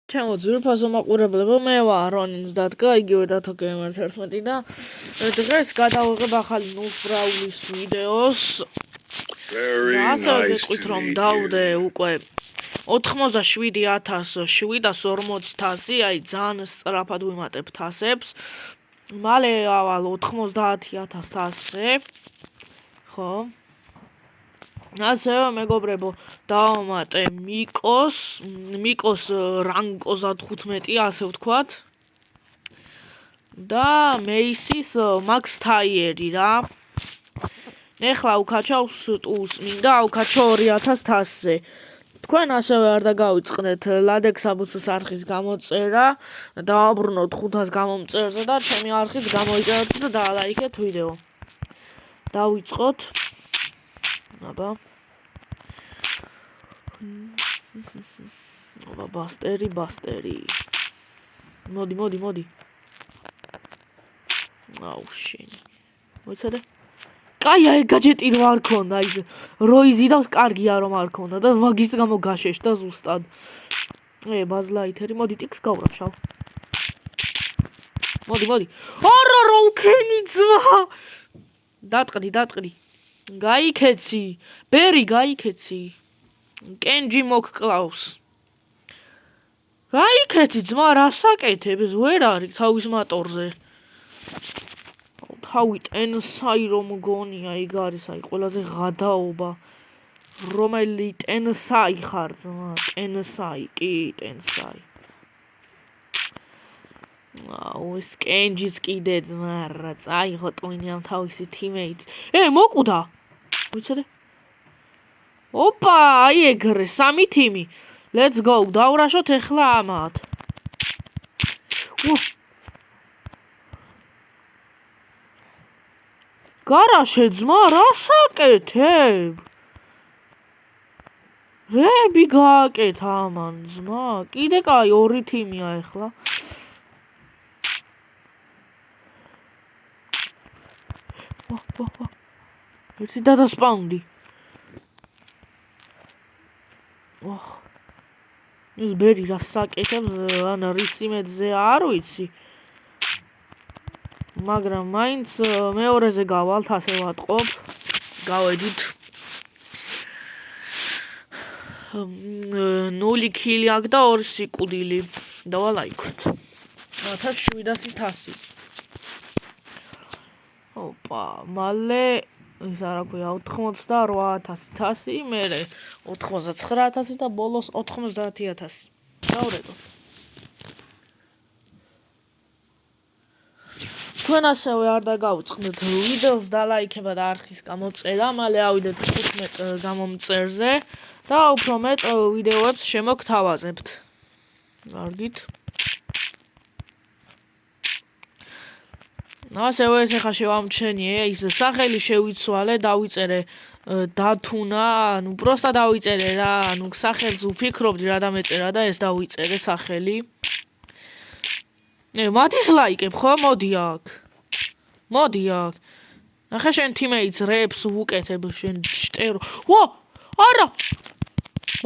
ჩემო ძვირფასო მაყურებლებო, მე ვარ რონინს დადგა, იგივე დათო გეიმერ 11 და დღეს გადავიღებ ახალი ნულს ბრაულის ვიდეოს. და ასევე გეტყვით რომ დავდე უკვე 87,740-ი, აი ძალიან სწრაფად ვიმატებ თასებს. მალე ავალ 90,000-ზე. ხო? ასევე მეგობრებო, დავამატე მიკოს რანგ 35, ასე ვთქვათ. და მეისის მაქს თაიერი რა. ეხლა უკაჩავს ტულს, მინდა აუკაჩო 2000-ზე. თქვენ ასევე არ დაგავიწყდეთ ლადექსაბუს არხის გამოწერა, დავაბრუნოთ 500 გამომწერზე და ჩემი არხით გამოიწეროთ და დაალაიქეთ ვიდეო. დავიწყოთ. აბა. ბასტერი. მოდი. აუ შენი. მოიცადე? კაი, აი გაჯეტი რო არ ქონდა, აი როიზი და კარგია რომ არ ქონდა და მაგის გამო გაშეშდა ზუსტად. ბაზლაითერი, მოდი ტიქს გავრაფშავ. მოდი. არა რა უკენი ძმა. დატყდი. გაიქეცი. ბერი გაიქეცი. კენჯი მოგკლავს. გაიქეცი ძმა, რასაკეთებს? ვერ არის თავის მატორზე. თავი ტენსაი რომ გონია, იქ არის აი ყველაზე ღადაობა. რომელი ტენსაი ხარ ძმა? ტენსაი. აუ ეს კენჯის კიდე ძმა რა, წაიღო ტვინი ამ თავისი თიმეიტი. მოკვდა. ვიცოდე? ოპა, აი ეგრე, 3 თიმი. Let's go, დავრაშოთ ეხლა ამათ. გარაშე ძმა, რასაკეთებ? რები გააკეთ ამან ძმა, კიდე კაი 2 თიმია ეხლა. ერთი დადასპაუნდი. ეს ბერი რასაკეთებს, ან რისიმედზე არ ვიცი. მაგრამ მაინც მეორეზე გავალთ, ასე ვატყობ. გავედით. 0 კილი აქვს და 2 სიკვდილი. დავალაიქოთ. 1700. ოპა, მალე ის არა ქვია 88,000, მერე 99,000 და ბოლოს 90,000. დავრეკო. თქვენ ასევე არ დაგავიწყდეთ ვიდეოს დალაიქება და არხის გამოწერა, მალე ავიდეთ 15 გამომწერზე და უფრო მეტ ვიდეოებს შემოგთავაზებთ. გარგით. ასევე ეს ახლა შევამჩენიე, ის სახელი შევიცვალე, დავიწერე დათუნა, ანუ პროსტა დავიწერე რა, ანუ სახელს ვფიქრობდი რა დამეწერა და ეს დავიწერე სახელი. მათის ლაიკებ ხო? მოდი აქ. ნახე შენ თიმეიტს რეებს ვუკეთებ შენ შტერო. არა.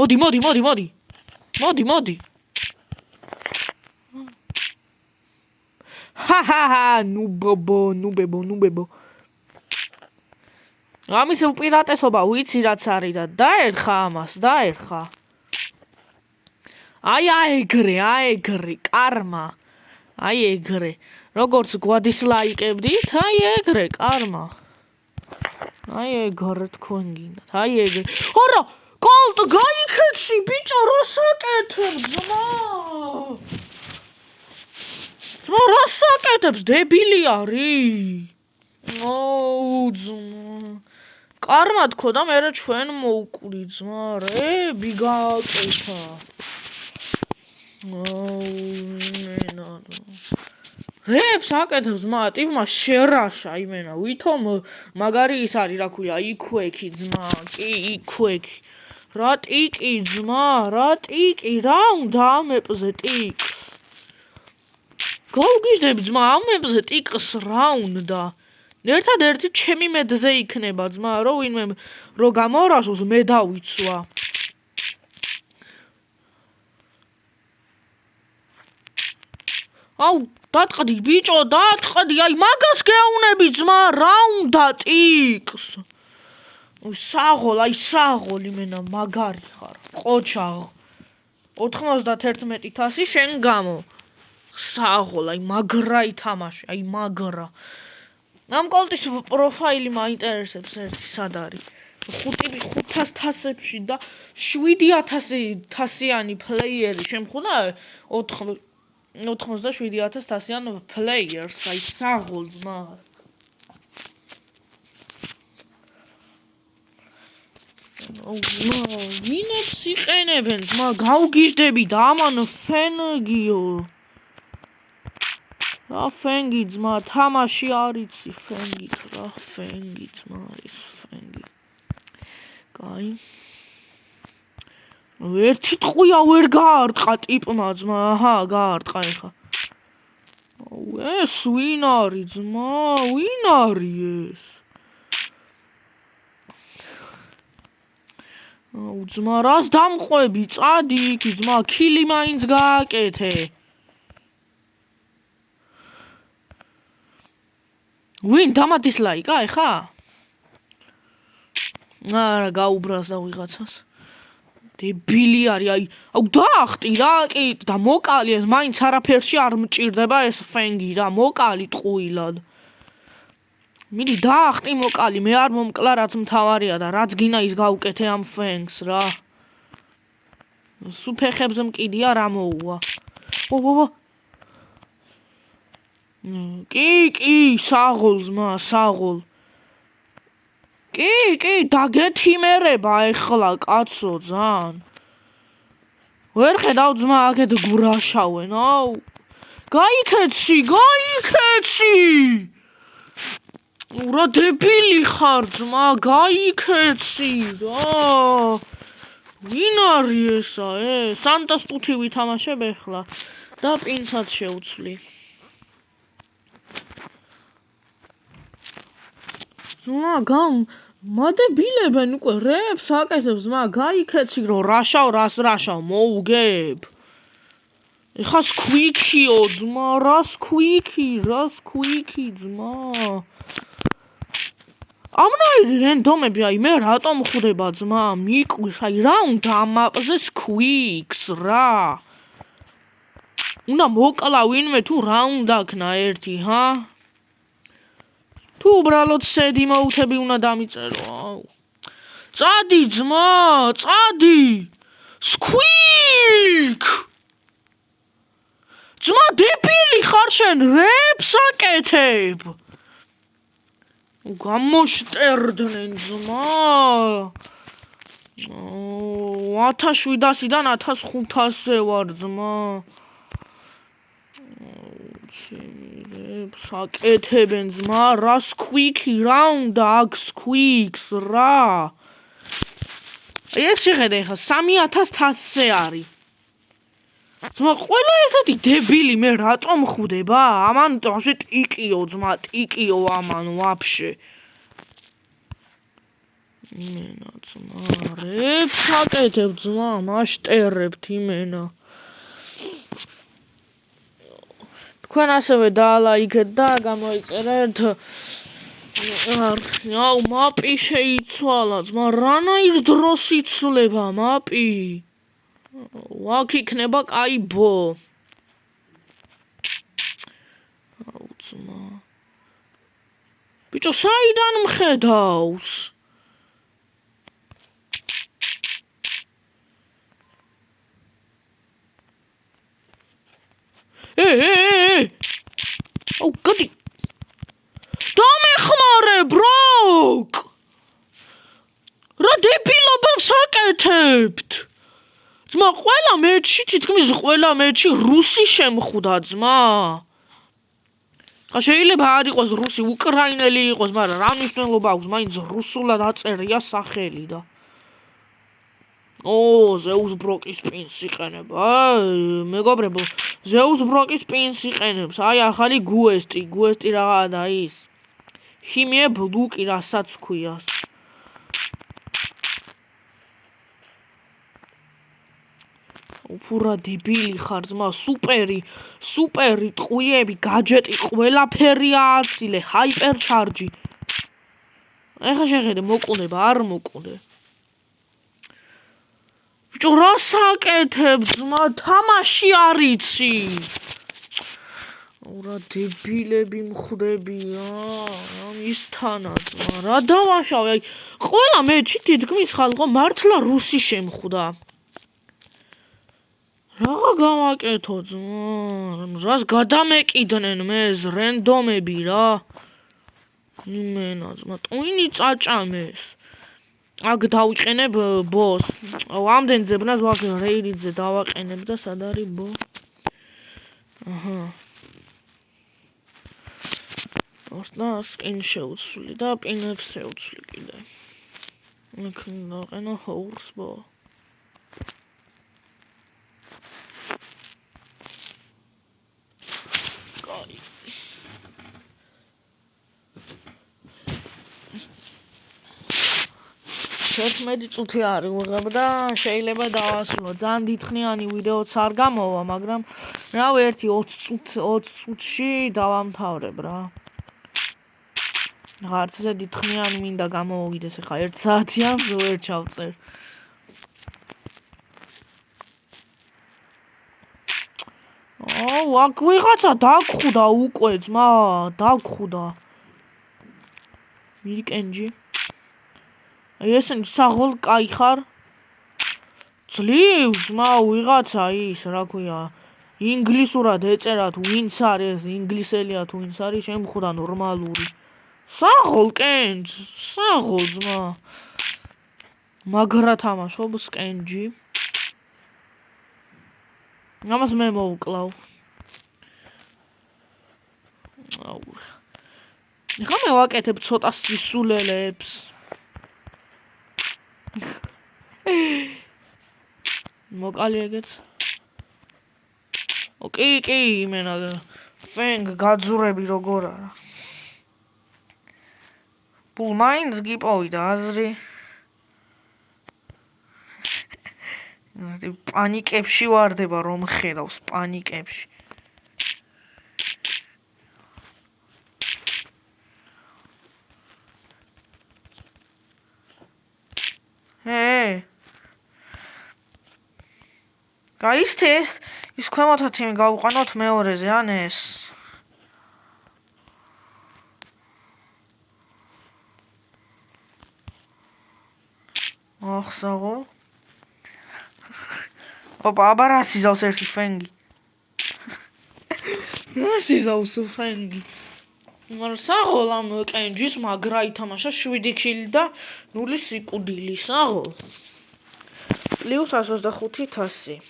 მოდი. ნუბებო. ამის უპირატესობა ვიცი რაც არის და დაერხა ამას. აი ეგრე, კარმა. აი ეგრე. როგორც გვადისლაიკებდით, აი ეგრე, კარმა. აი ეგრე თქვენ გინდათ. აი ეგრე. არა, კოლტ გაიქეცი, ბიჭო, რასაკეთებს ძმა? ძმა რასაკეთებს, დებილი არის? ძმა. კარმა თქო და მერე ჩვენ მოვკვდი ძმა, რები გააკეთა. რებს აკეთებს ძმა, ტიპმა შერაშა იმენა, ვითომ მაგარი ის არის, რა ქვია, იქვექი ძმა, კი იქვექი. რა ტიკი ძმა, რა უნდა ამებზე ტიკს? გავგიჟდებ ძმა, ამებზე ტიკს რა უნდა? ერთადერთი ჩემი მედზე იქნება ძმა, რომ ვინმე რო გამორაშოს მე დავიცვა. აუ დატყდი ბიჭო დატყდი აი მაგას გეუნები ძმა რა უნდა ტიკს საღოლ აი საღოლ იმენა მაგარი ხარ ყოჩა 91,000 შენ გამო საღოლ აი მაგრა ითამაშე აი მაგრა ამ კოლტის პროფაილი მაინტერესებს ერთი სად არის 500 თასებში და 7,000-თასიანი პლეიერი შემხუდა 87,000 თასიან პლეიერს აი საღოლ ძმა ვინებს იყენებენ ძმა გავგიჟდები და ამან ფენგიო რა ფენგი ძმა თამაში არიცი ფენგით რა ფენგი ძმა ის ფენგი კაი ერთი ტყვია ვერ გაარტყა ტიპმა ძმა აჰა გაარტყა ეხა ეს ვინ არის ძმა ვინ არის ეს ძმა რას დამყვები წადი იქ ძმა ქილი მაინც გააკეთე ვინ დამატისლაიკა ეხა არა გაუბრას და ვიღაცას დებილი არის აი აუ დაახტი რა კი და მოკალი ეს მაინც არაფერში არ მჭირდება ეს ფენგი რა მოკალი ტყუილად მიდი დაახტი მოკალი მე არ მომკლა რაც მთავარია და რაც გინა ის გავუკეთე ამ ფენგს რა სუფეხებზე მკიდია რა მოუვა ო კი საღოლ ძმა საღოლ კი დაგეთიმერება ეხლა კაცო ძან ვერ ხედავ ძმა აქეთ გურაშავენ აუ გაიქეცი რა დებილი ხარ ძმა გაიქეცი რა ვინ არის ესა სანტას ტუთი ვითამაშებ ეხლა და პინცაც შევცვლი ძმა მადებილებენ უკვე რეებს აკეთებს ძმა გაიქეცი რომ რას რაშავ მოუგებ ეხა სკვიქიო ძმა რა სკვიქი ძმა ამნაირი რენდომები აი მე რატომ ხვდება ძმა მიყვის აი რა უნდა ამ მაპზე სკვიქს რა უნდა მოკლა ვინმე თუ რა უნდა ქნა ერთი ჰა თუ უბრალოდ სედი მოუთები უნდა დამიწერო აუ წადი ძმა წადი სკვიქ ძმა დებილი ხარ შენ რეებს აკეთებ გამოშტერდნენ ძმა 1700-დან 1500-ზე ვარ ძმა რეებს აკეთებენ ძმა რა სკვიქი რა უნდა აქ სკვიქს რა ეს შეხედე ხა 3000-ზე არის ძმა ყველა ესეთი დებილი მე რატომ ხვდება ამან ასე ტიკიო ძმა ტიკიო ამან ვაფშე იმენა ძმა რეებს აკეთებ ძმა მასტერებთ იმენა თქვენ ასევე დაალაიქეთ და გამოიწერეთ აუ მაპი შეიცვალა ძმა რანაირ დროს იცვლება მაპი აქ იქნება კაი ბო აუ ძმა ბიჭო საიდან მხედავს აუ გადი დამეხმარე ბროკ რა დებილობებს აკეთებთ ძმა ყველა მეჩი თითქმის ყველა მეჩი რუსი შემხვდა ძმა ხა შეიძლება არ იყოს რუსი უკრაინელი იყოს მაგრამ რა მნიშვნელობა აქვს მაინც რუსულად აწერია სახელი და ზეუს ბროკის პინს იყენებ მეგობრებო ზეუს ბროკის პინს იყენებს აი ახალი გუესტი რაღაცა და ის ჰიმიე ბლუკი რასაც ქვიას უფურა დებილი ხარ ძმა, სუპერი ტყვიები, გაჯეტი, ყველაფერია აცილე, ჰაიპერ ჩარჯი. ეხა შეხედე მოკვდება, არ მოკვდე. ბიჭო, რას აკეთებ ძმა, თამაში არ იცი. ურა დებილები მხვდებია, ისთანა ძმა, რა დავაშავე, აი, ყველა მე თითქმის ხალხო მართლა რუსი შემხვდა. რა გავაკეთო ძმა, რას გადამეკიდნენ მეს რენდომები რა. იმენა ძმა, ტვინი წაჭამეს. აქ დავიყენებ ბოს. ამდენ ძებნას ვაკ რეიდზე დავაყენებ და სად არის ბო? აჰა. ორსნა სკინ შეუცვლი და პინებს შეუცვლი კიდე. აქ დავაყენო ჰოურს ბო. მედი წუთი არ ვიღებ და შეიძლება დავასრულო. ძალიან დიდხნიანი ვიდეოც არ გამოვა, მაგრამ რავი 20 წუთში დავამთავრებ რა. არც ესე დიდხნიანი მინდა გამოვიდეს, ეხა 1 საათიან ვერ ჩავწერ. აქ ვიღაცა დაგხვდა უკვე ძმა, დაგხვდა. მირიკენჯი აი ესენი საღოლ კაი ხარ? ძლივს მა ვიღაცა ის რა ქვია ინგლისურად ეწერა თუ ვინც არის ინგლისელია თუ ვინც არის შემხვდა ნორმალური საღოლ კენჯ საღოლ ძმა მაგრა თამაშობს კენჯი ამას მე მოვკლავ ეხლა მე ვაკეთებ ცოტა სისულელებს მოკალი ეგეც კი იმენა ფენგ გაძურები როგორ არა პულ მაინდს გიპოვიდა აზრი პანიკებში ვარდება რომ ხედავს პანიკებში გაისთეს ის ქვემოთაც იმ გავუყანოთ მეორეზე ან ეს ახსაღო ოპა აბა რა სიზავს ერთი ფენგი რა სიზავს ფენგი მაგრამ საღოლ ამ კენჯის მაგრა ითამაშა 7 ქილი და 0 სიკვდილი საღოლ პლუს 125,000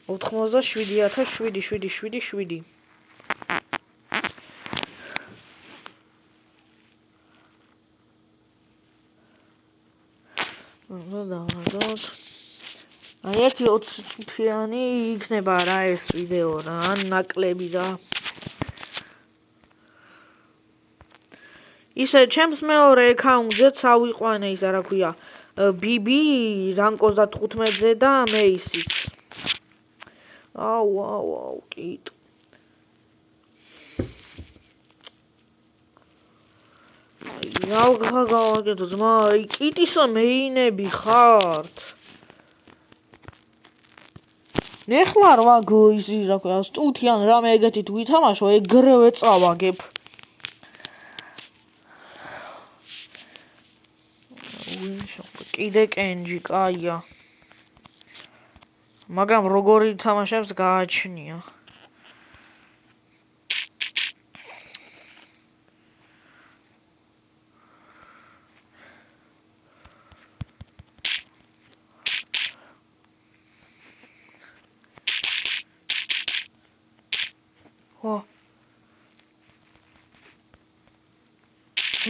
87,777 დავადოთ აი ერთი 20 წუთიანი იქნება რა ეს ვიდეო რა ან ნაკლები რა ისე ჩემს მეორე აკაუნტზეც ავიყვანე ისა რა ქვია BB რან 35-ზე და მე ისიც აუ კიტ რა გავაკეთო ძმა აი კიტისა მეინები ხართ ნეხლა რა გოიზი რა ქვია სტუთიან რამე ეგეთით ვითამაშო ეგრევე წავაგებ კიდე კენჯი კაია მაგრამ როგორი თამაშებს გააჩნია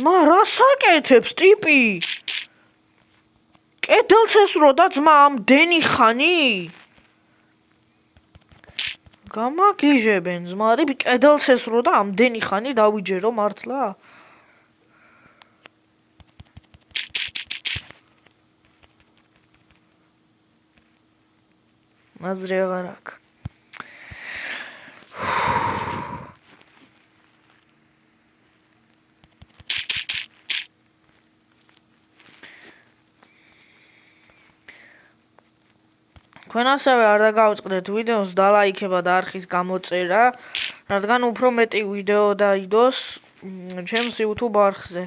მა რას აკეთებს ტიპი კედელს ესრო და ძმა ამდენი ხანი გამაგიჟებენ ძმა ტიპი კედელს ესრო და ამდენი ხანი დავიჯერო მართლა აზრი აღარ აქვს. თქვენ ასევე არ დაგავწყდეთ ვიდეოს დალაიქება და არხის გამოწერა, რადგან უფრო მეტი ვიდეო დაიდოს ჩემს YouTube არხზე.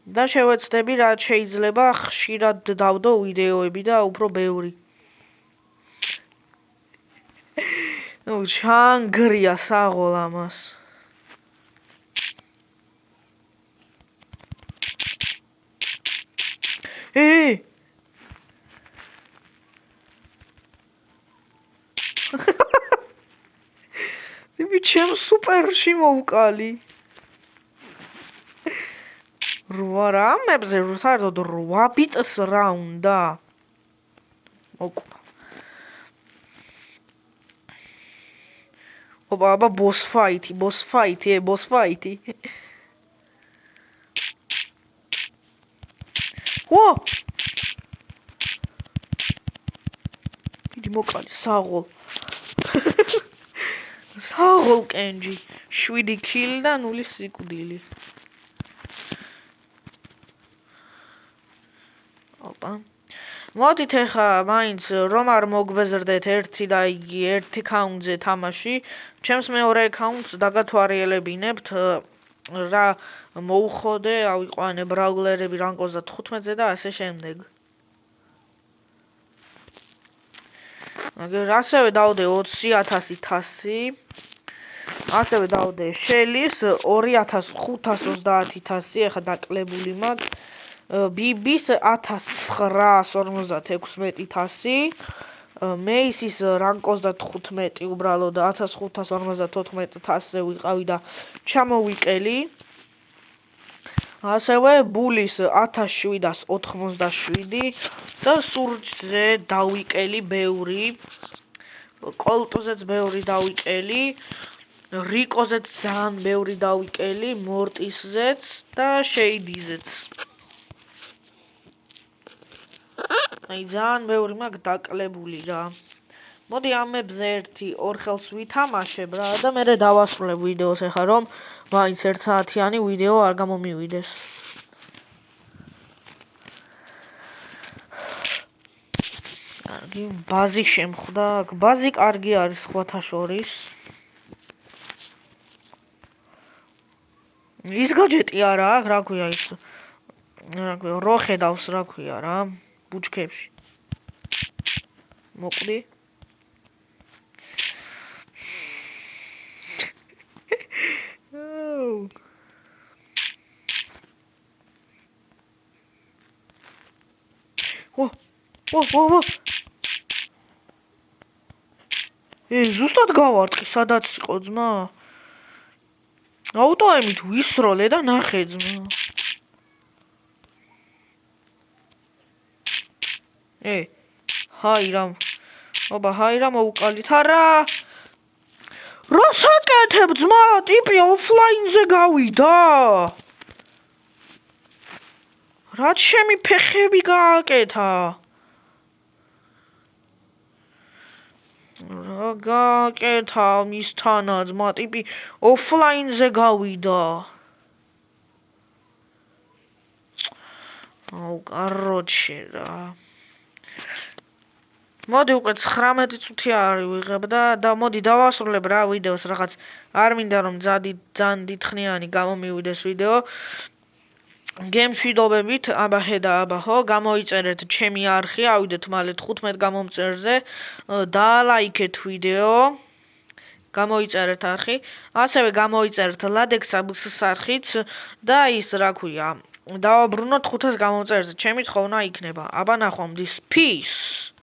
და შევეცდები, რაც შეიძლება ხშირად დავდო ვიდეოები და უფრო ბევრი. ჩანგრია საღოლ ამას. ტიპი ჩემს სუპერში მოვკალი. 8 რამებზე საერთოდ 8 ბიტს რა უნდა? მოკვა. აბა boss fight-ი. ო! მიდი მოკალი საღოლ. საღოლ კენჯი. 7 კილი და 0 სიკვდილი. მოდით ახლა მაინც რომ არ მოგბეზრდეთ ერთი account-ზე თამაში, ჩემს მეორე account-ს დაგათვალიერებინებთ რა მოუხოდე, ავიყვანე ბრაულერები რანკოს და 15-ზე და ასე შემდეგ. ასევე დავდე 20,000 თასი. ასევე დავდე შელის 2530 თასი, ახლა დაკლებული მაქვს. ბიბის 1956 თასი, მეისის რანკოს და 15 უბრალოდ 1554 თასზე ვიყავი და ჩამოვიკელი. ასევე ბულის 1787 და სურჯზე დავიკელი ბევრი, კოლტზეც ბევრი დავიკელი, რიკოზეც ძალიან ბევრი დავიკელი, მორტისზეც და შეიდიზეც. აი ძალიან ბევრი მაქვს დაკლებული რა. მოდი ამებზე 1-2 ხელს ვითამაშებ რა და მერე დავასრულებ ვიდეოს ახლა რომ მაინც 1 საათიანი ვიდეო არ გამომივიდეს. კარგი, ბაზი შემხვდა. ბაზი კარგი არის სხვათა შორის. ის გაჯეტი არა აქვს, რა ქვია ის. რა ქვია, რო ხედავს რა ქვია რა. ბუჩქებში. მოკვდი. ო. ზუსტად გავარტყი, სადაც იყო ძმა. აუტოემით ვისროლე და ნახე ძმა. ჰაირამ. აბა ჰაირამ მოვუკალით არა. რა საკეთებ ძმა? ტიპი ოფლაინზე გავიდა. რაც შემი ფეხები გააკეთა. რა გააკეთა მისთანა ძმა? ტიპი ოფლაინზე გავიდა. აუ, კაროჩე რა. მოდი უკვე 19 წუთი არის ვიღებ და მოდი დავასრულებ რა ვიდეოს, რაღაც არ მინდა რომ ძალიან დიდხნიანი გამომივიდეს ვიდეო. გემშვიდობებით, აბაჰე და აბაჰო, გამოიწერეთ ჩემი არხი, ავიდეთ მალე 15 გამომწერზე, დალაიქეთ ვიდეო, გამოიწერეთ არხი, ასევე გამოიწერეთ ლადექსაბს არხიც და ის რა ქვია, დავაბრუნოთ 500 გამომწერზე, ჩემი თხოვნა იქნება. აბა ნახვამდის, peace.